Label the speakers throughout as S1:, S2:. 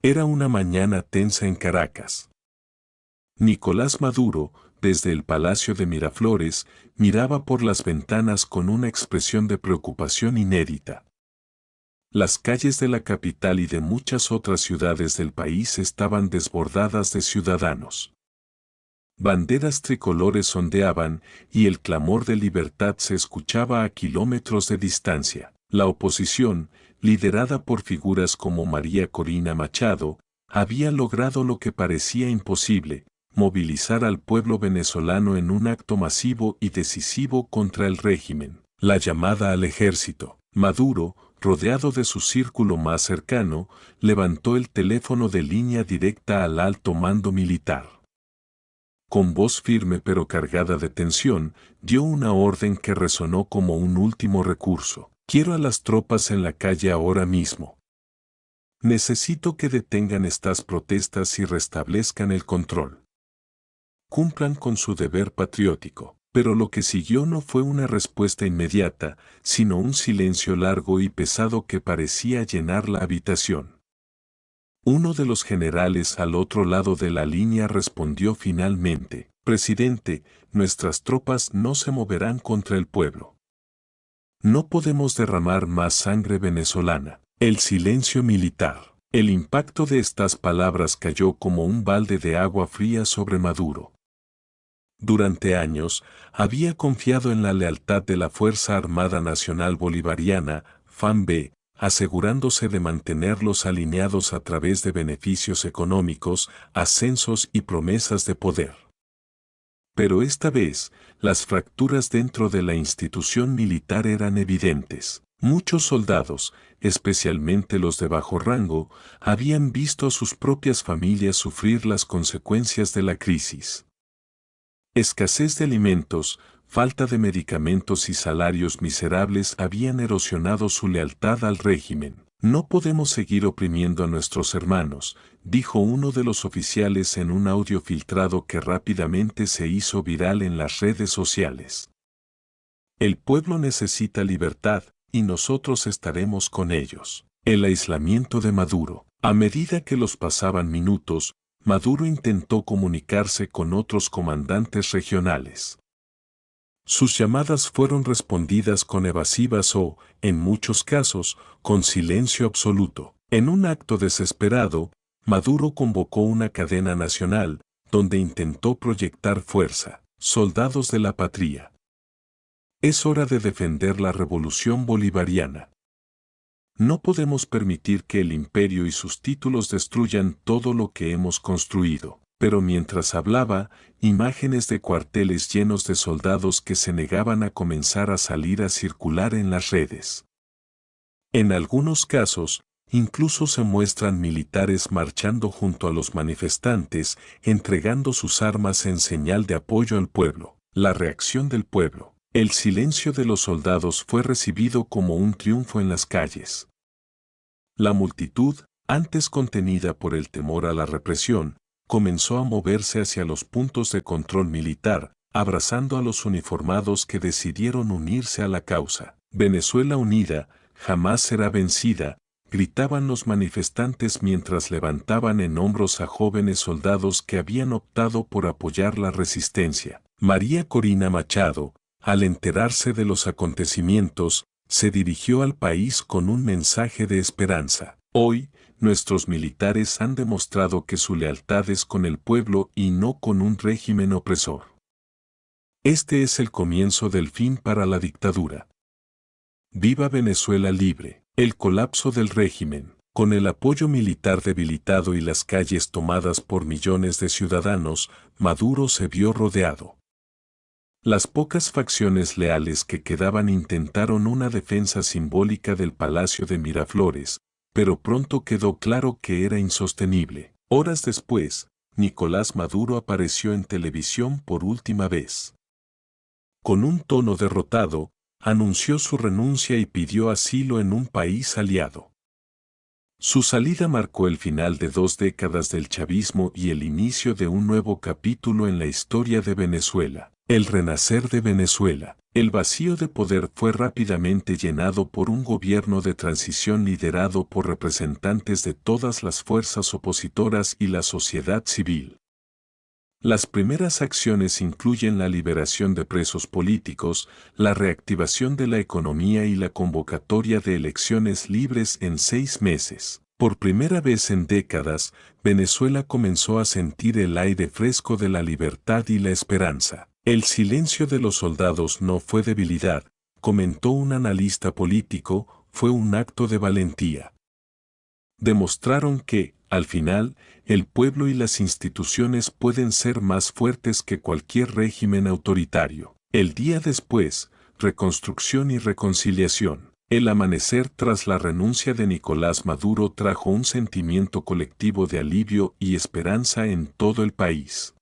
S1: Era una mañana tensa en Caracas. Nicolás Maduro, desde el Palacio de Miraflores, miraba por las ventanas con una expresión de preocupación inédita. Las calles de la capital y de muchas otras ciudades del país estaban desbordadas de ciudadanos. Banderas tricolores ondeaban y el clamor de libertad se escuchaba a kilómetros de distancia. La oposición, liderada por figuras como María Corina Machado, había logrado lo que parecía imposible: movilizar al pueblo venezolano en un acto masivo y decisivo contra el régimen. La llamada al ejército. Maduro, rodeado de su círculo más cercano, levantó el teléfono de línea directa al alto mando militar. Con voz firme pero cargada de tensión, dio una orden que resonó como un último recurso. Quiero a las tropas en la calle ahora mismo. Necesito que detengan estas protestas y restablezcan el control. Cumplan con su deber patriótico. Pero lo que siguió no fue una respuesta inmediata, sino un silencio largo y pesado que parecía llenar la habitación. Uno de los generales al otro lado de la línea respondió finalmente: Presidente, nuestras tropas no se moverán contra el pueblo. No podemos derramar más sangre venezolana. El silencio militar. El impacto de estas palabras cayó como un balde de agua fría sobre Maduro. Durante años, había confiado en la lealtad de la Fuerza Armada Nacional Bolivariana, FARC, asegurándose de mantenerlos alineados a través de beneficios económicos, ascensos y promesas de poder. Pero esta vez, las fracturas dentro de la institución militar eran evidentes. Muchos soldados, especialmente los de bajo rango, habían visto a sus propias familias sufrir las consecuencias de la crisis. Escasez de alimentos, falta de medicamentos y salarios miserables habían erosionado su lealtad al régimen. No podemos seguir oprimiendo a nuestros hermanos, dijo uno de los oficiales en un audio filtrado que rápidamente se hizo viral en las redes sociales. El pueblo necesita libertad, y nosotros estaremos con ellos. El aislamiento de Maduro. A medida que los pasaban minutos, Maduro intentó comunicarse con otros comandantes regionales. Sus llamadas fueron respondidas con evasivas o, en muchos casos, con silencio absoluto. En un acto desesperado, Maduro convocó una cadena nacional, donde intentó proyectar fuerza. Soldados de la patria. Es hora de defender la revolución bolivariana. No podemos permitir que el imperio y sus títulos destruyan todo lo que hemos construido. Pero mientras hablaba, imágenes de cuarteles llenos de soldados que se negaban a comenzar a salir a circular en las redes. En algunos casos, incluso se muestran militares marchando junto a los manifestantes, entregando sus armas en señal de apoyo al pueblo. La reacción del pueblo. El silencio de los soldados fue recibido como un triunfo en las calles. La multitud, antes contenida por el temor a la represión, comenzó a moverse hacia los puntos de control militar, abrazando a los uniformados que decidieron unirse a la causa. Venezuela unida, jamás será vencida, gritaban los manifestantes mientras levantaban en hombros a jóvenes soldados que habían optado por apoyar la resistencia. María Corina Machado, al enterarse de los acontecimientos, se dirigió al país con un mensaje de esperanza. Hoy, nuestros militares han demostrado que su lealtad es con el pueblo y no con un régimen opresor. Este es el comienzo del fin para la dictadura. ¡Viva Venezuela libre! El colapso del régimen. Con el apoyo militar debilitado y las calles tomadas por millones de ciudadanos, Maduro se vio rodeado. Las pocas facciones leales que quedaban intentaron una defensa simbólica del Palacio de Miraflores, pero pronto quedó claro que era insostenible. Horas después, Nicolás Maduro apareció en televisión por última vez. Con un tono derrotado, anunció su renuncia y pidió asilo en un país aliado. Su salida marcó el final de 2 décadas del chavismo y el inicio de un nuevo capítulo en la historia de Venezuela. El renacer de Venezuela. El vacío de poder fue rápidamente llenado por un gobierno de transición liderado por representantes de todas las fuerzas opositoras y la sociedad civil. Las primeras acciones incluyen la liberación de presos políticos, la reactivación de la economía y la convocatoria de elecciones libres en 6 meses. Por primera vez en décadas, Venezuela comenzó a sentir el aire fresco de la libertad y la esperanza. El silencio de los soldados no fue debilidad, comentó un analista político, fue un acto de valentía. Demostraron que, al final, el pueblo y las instituciones pueden ser más fuertes que cualquier régimen autoritario. El día después, reconstrucción y reconciliación. El amanecer tras la renuncia de Nicolás Maduro trajo un sentimiento colectivo de alivio y esperanza en todo el país.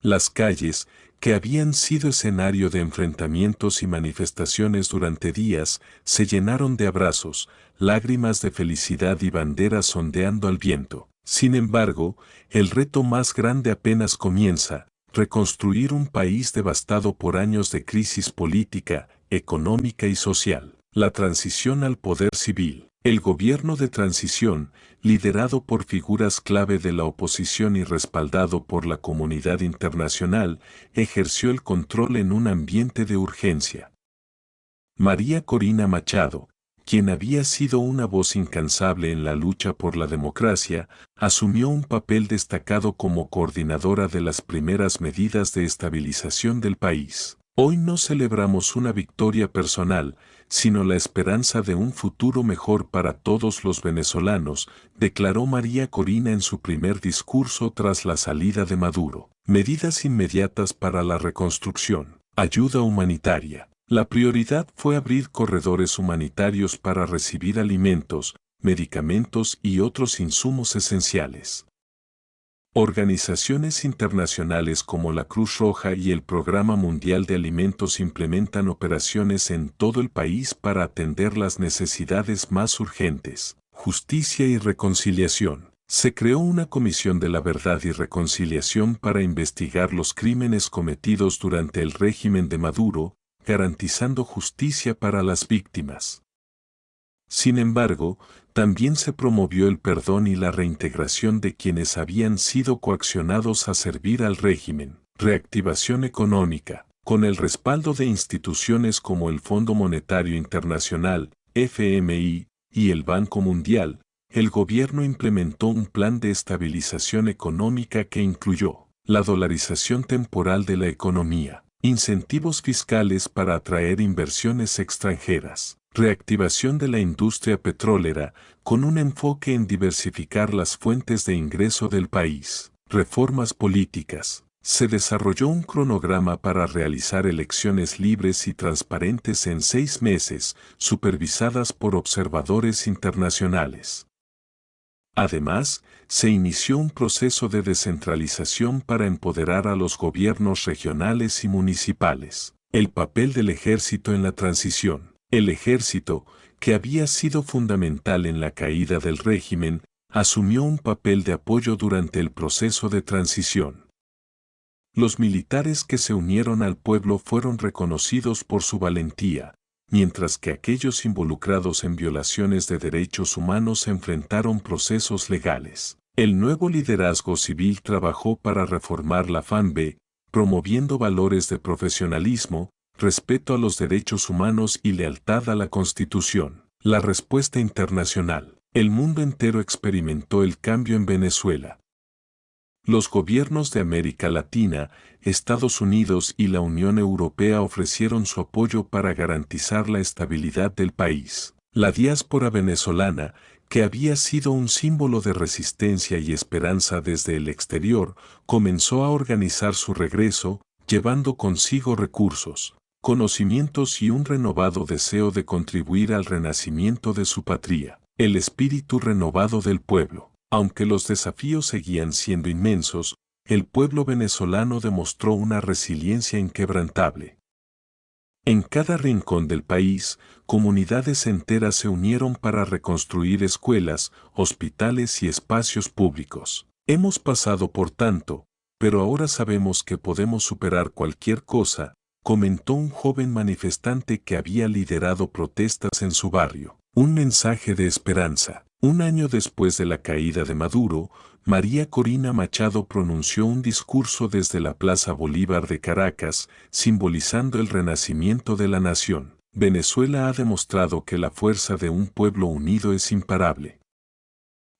S1: Las calles, que habían sido escenario de enfrentamientos y manifestaciones durante días, se llenaron de abrazos, lágrimas de felicidad y banderas ondeando al viento. Sin embargo, el reto más grande apenas comienza: reconstruir un país devastado por años de crisis política, económica y social. La transición al poder civil. El gobierno de transición, liderado por figuras clave de la oposición y respaldado por la comunidad internacional, ejerció el control en un ambiente de urgencia. María Corina Machado, quien había sido una voz incansable en la lucha por la democracia, asumió un papel destacado como coordinadora de las primeras medidas de estabilización del país. Hoy no celebramos una victoria personal, sino la esperanza de un futuro mejor para todos los venezolanos, declaró María Corina en su primer discurso tras la salida de Maduro. Medidas inmediatas para la reconstrucción. Ayuda humanitaria. La prioridad fue abrir corredores humanitarios para recibir alimentos, medicamentos y otros insumos esenciales. Organizaciones internacionales como la Cruz Roja y el Programa Mundial de Alimentos implementan operaciones en todo el país para atender las necesidades más urgentes. Justicia y reconciliación. Se creó una Comisión de la Verdad y Reconciliación para investigar los crímenes cometidos durante el régimen de Maduro, garantizando justicia para las víctimas. Sin embargo, también se promovió el perdón y la reintegración de quienes habían sido coaccionados a servir al régimen. Reactivación económica. Con el respaldo de instituciones como el Fondo Monetario Internacional, FMI, y el Banco Mundial, el gobierno implementó un plan de estabilización económica que incluyó la dolarización temporal de la economía, incentivos fiscales para atraer inversiones extranjeras, reactivación de la industria petrolera con un enfoque en diversificar las fuentes de ingreso del país, reformas políticas. Se desarrolló un cronograma para realizar elecciones libres y transparentes en 6 meses, supervisadas por observadores internacionales. Además, se inició un proceso de descentralización para empoderar a los gobiernos regionales y municipales. El papel del ejército en la transición. El ejército, que había sido fundamental en la caída del régimen, asumió un papel de apoyo durante el proceso de transición. Los militares que se unieron al pueblo fueron reconocidos por su valentía, mientras que aquellos involucrados en violaciones de derechos humanos enfrentaron procesos legales. El nuevo liderazgo civil trabajó para reformar la FANB, promoviendo valores de profesionalismo, respeto a los derechos humanos y lealtad a la Constitución. La respuesta internacional. El mundo entero experimentó el cambio en Venezuela. Los gobiernos de América Latina, Estados Unidos y la Unión Europea ofrecieron su apoyo para garantizar la estabilidad del país. La diáspora venezolana, que había sido un símbolo de resistencia y esperanza desde el exterior, comenzó a organizar su regreso, llevando consigo recursos, conocimientos y un renovado deseo de contribuir al renacimiento de su patria. El espíritu renovado del pueblo. Aunque los desafíos seguían siendo inmensos, el pueblo venezolano demostró una resiliencia inquebrantable. En cada rincón del país, comunidades enteras se unieron para reconstruir escuelas, hospitales y espacios públicos. Hemos pasado por tanto, pero ahora sabemos que podemos superar cualquier cosa, comentó un joven manifestante que había liderado protestas en su barrio. Un mensaje de esperanza. Un año después de la caída de Maduro, María Corina Machado pronunció un discurso desde la Plaza Bolívar de Caracas, simbolizando el renacimiento de la nación. Venezuela ha demostrado que la fuerza de un pueblo unido es imparable.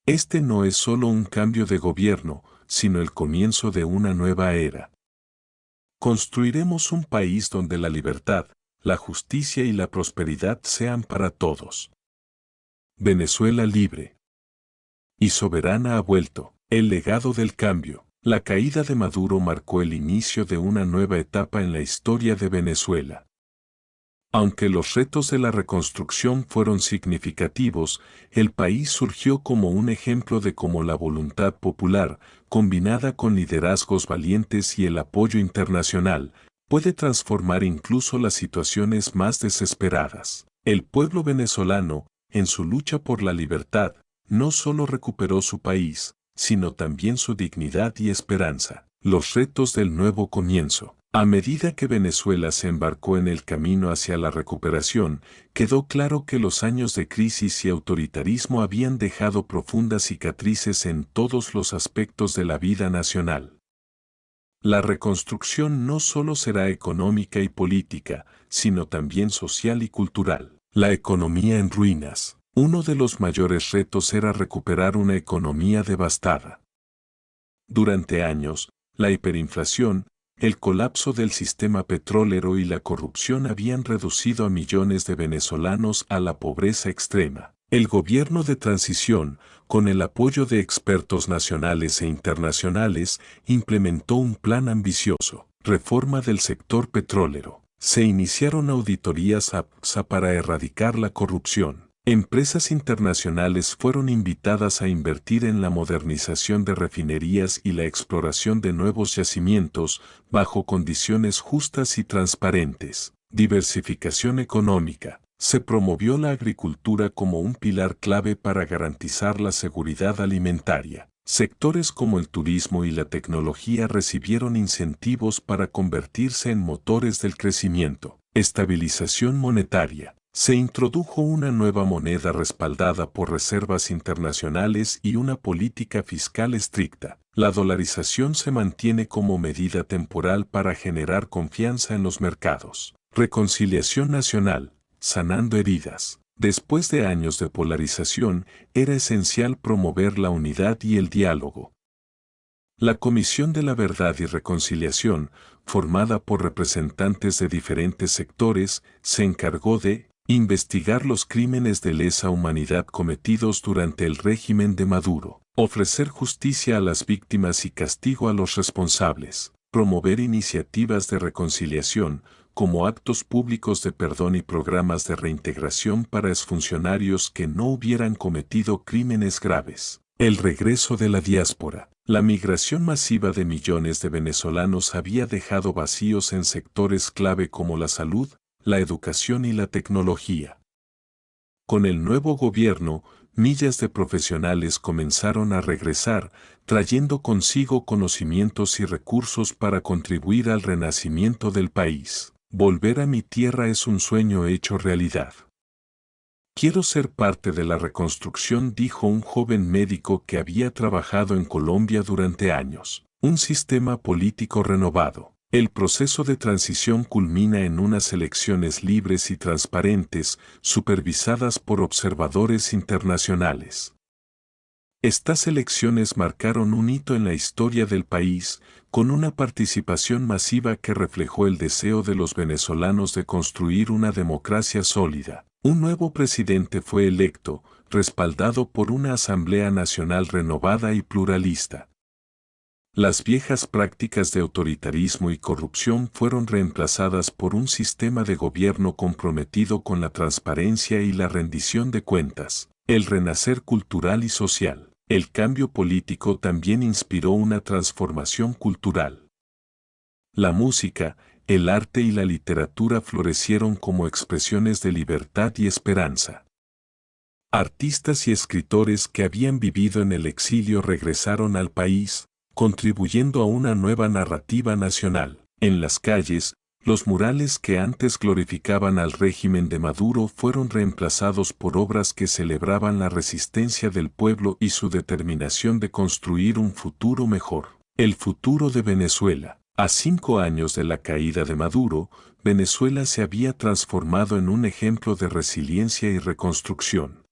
S1: Este no es solo un cambio de gobierno, sino el comienzo de una nueva era. Construiremos un país donde la libertad, la justicia y la prosperidad sean para todos. Venezuela libre y soberana ha vuelto. El legado del cambio. La caída de Maduro marcó el inicio de una nueva etapa en la historia de Venezuela. Aunque los retos de la reconstrucción fueron significativos, el país surgió como un ejemplo de cómo la voluntad popular, combinada con liderazgos valientes y el apoyo internacional, puede transformar incluso las situaciones más desesperadas. El pueblo venezolano, en su lucha por la libertad, no solo recuperó su país, sino también su dignidad y esperanza. Los retos del nuevo comienzo. A medida que Venezuela se embarcó en el camino hacia la recuperación, quedó claro que los años de crisis y autoritarismo habían dejado profundas cicatrices en todos los aspectos de la vida nacional. La reconstrucción no solo será económica y política, sino también social y cultural. La economía en ruinas. Uno de los mayores retos era recuperar una economía devastada. Durante años, la hiperinflación, el colapso del sistema petrolero y la corrupción habían reducido a millones de venezolanos a la pobreza extrema. El gobierno de transición, con el apoyo de expertos nacionales e internacionales, implementó un plan ambicioso. Reforma del sector petrolero. Se iniciaron auditorías para erradicar la corrupción. Empresas internacionales fueron invitadas a invertir en la modernización de refinerías y la exploración de nuevos yacimientos bajo condiciones justas y transparentes. Diversificación económica. Se promovió la agricultura como un pilar clave para garantizar la seguridad alimentaria. Sectores como el turismo y la tecnología recibieron incentivos para convertirse en motores del crecimiento. Estabilización monetaria. Se introdujo una nueva moneda respaldada por reservas internacionales y una política fiscal estricta. La dolarización se mantiene como medida temporal para generar confianza en los mercados. Reconciliación nacional, sanando heridas. Después de años de polarización, era esencial promover la unidad y el diálogo. La Comisión de la Verdad y Reconciliación, formada por representantes de diferentes sectores, se encargó de investigar los crímenes de lesa humanidad cometidos durante el régimen de Maduro, ofrecer justicia a las víctimas y castigo a los responsables, promover iniciativas de reconciliación, como actos públicos de perdón y programas de reintegración para exfuncionarios que no hubieran cometido crímenes graves. El regreso de la diáspora. La migración masiva de millones de venezolanos había dejado vacíos en sectores clave como la salud, la educación y la tecnología. Con el nuevo gobierno, miles de profesionales comenzaron a regresar, trayendo consigo conocimientos y recursos para contribuir al renacimiento del país. Volver a mi tierra es un sueño hecho realidad. Quiero ser parte de la reconstrucción, dijo un joven médico que había trabajado en Colombia durante años. Un sistema político renovado. El proceso de transición culmina en unas elecciones libres y transparentes, supervisadas por observadores internacionales. Estas elecciones marcaron un hito en la historia del país, con una participación masiva que reflejó el deseo de los venezolanos de construir una democracia sólida. Un nuevo presidente fue electo, respaldado por una Asamblea Nacional renovada y pluralista. Las viejas prácticas de autoritarismo y corrupción fueron reemplazadas por un sistema de gobierno comprometido con la transparencia y la rendición de cuentas. El renacer cultural y social. El cambio político también inspiró una transformación cultural. La música, el arte y la literatura florecieron como expresiones de libertad y esperanza. Artistas y escritores que habían vivido en el exilio regresaron al país, contribuyendo a una nueva narrativa nacional. En las calles, los murales que antes glorificaban al régimen de Maduro fueron reemplazados por obras que celebraban la resistencia del pueblo y su determinación de construir un futuro mejor. El futuro de Venezuela. A 5 años de la caída de Maduro, Venezuela se había transformado en un ejemplo de resiliencia y reconstrucción.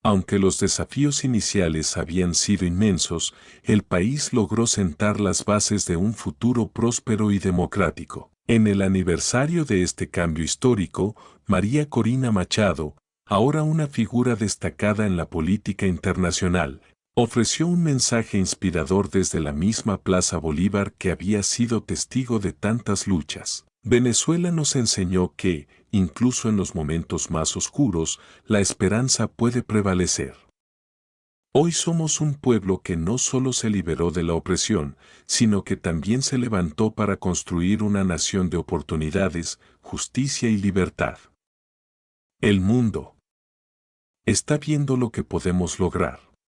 S1: Aunque los desafíos iniciales habían sido inmensos, el país logró sentar las bases de un futuro próspero y democrático. En el aniversario de este cambio histórico, María Corina Machado, ahora una figura destacada en la política internacional, ofreció un mensaje inspirador desde la misma Plaza Bolívar que había sido testigo de tantas luchas. Venezuela nos enseñó que, incluso en los momentos más oscuros, la esperanza puede prevalecer. Hoy somos un pueblo que no solo se liberó de la opresión, sino que también se levantó para construir una nación de oportunidades, justicia y libertad. El mundo está viendo lo que podemos lograr.